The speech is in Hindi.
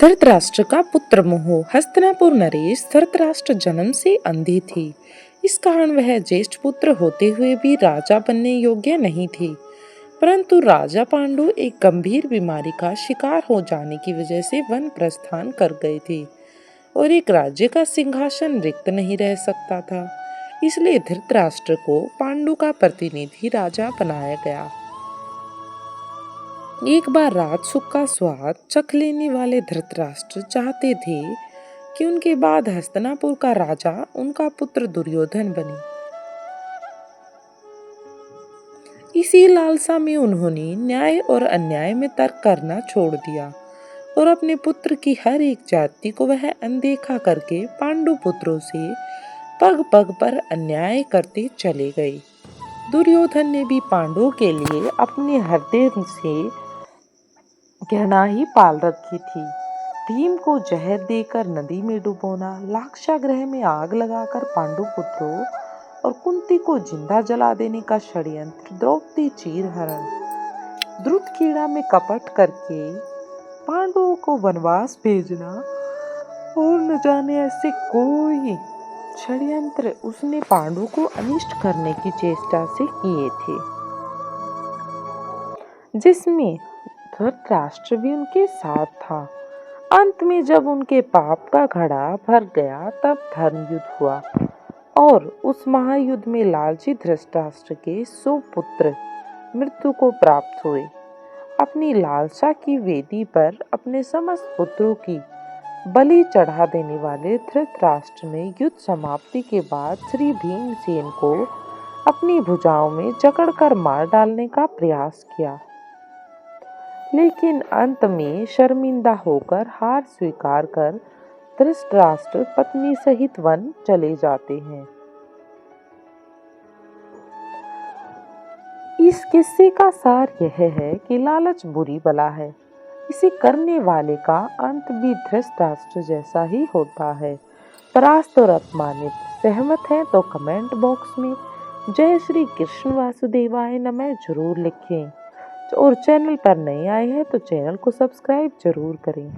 धृतराष्ट्र का पुत्र मोह। हस्तिनापुर नरेश धृतराष्ट्र जन्म से अंधे थे। इस कारण वह ज्येष्ठ पुत्र होते हुए भी राजा बनने योग्य नहीं थे। परंतु राजा पांडु एक गंभीर बीमारी का शिकार हो जाने की वजह से वन प्रस्थान कर गए थे और एक राज्य का सिंहासन रिक्त नहीं रह सकता था। इसलिए धृतराष्ट्र को पांडु का प्रतिनिधि राजा बनाया गया। एक बार राज सुख का स्वाद चख लेने वाले धृतराष्ट्र चाहते थे कि उनके बाद हस्तिनापुर का राजा उनका पुत्र दुर्योधन बने। इसी लालसा में उन्होंने न्याय और अन्याय में तर्क करना छोड़ दिया और अपने पुत्र की हर एक जाति को वह अनदेखा करके पांडु पुत्रों से पग पग पर अन्याय करते चले गए। दुर्योधन ने भी पांडुओं के लिए अपने हृदय से घृणा ही पाल रखी थी। भीम को जहर देकर नदी में डुबोना, लाक्षागृह में आग लगाकर पांडु पुत्रों और कुंती को जिंदा जला देने का षड्यंत्र, द्रौपदी चीरहरण, द्रुतकीड़ा में कपट करके पांडवों को वनवास भेजना और न जाने ऐसे कोई षड्यंत्र उसने पांडु को अनिष्ट करने की चेष्टा से किए थे, जिसमें धृतराष्ट्र भी उनके साथ था। अंत में जब उनके पाप का घड़ा भर गया तब धर्म युद्ध हुआ और उस महायुद्ध में लालची धृतराष्ट्र के 100 पुत्र मृत्यु को प्राप्त हुए। अपनी लालसा की वेदी पर अपने समस्त पुत्रों की बलि चढ़ा देने वाले धृतराष्ट्र ने युद्ध समाप्ति के बाद श्री भीमसेन को अपनी भुजाओं में जकड़कर मार डालने का प्रयास किया, लेकिन अंत में शर्मिंदा होकर हार स्वीकार कर धृतराष्ट्र पत्नी सहित वन चले जाते हैं। इस किस्से का सार यह है कि लालच बुरी बला है। इसे करने वाले का अंत भी धृतराष्ट्र जैसा ही होता है। परास्त और अपमानित सहमत हैं तो कमेंट बॉक्स में जय श्री कृष्ण वासुदेवाय नमः जरूर लिखें और चैनल पर नए आए हैं तो चैनल को सब्सक्राइब जरूर करें।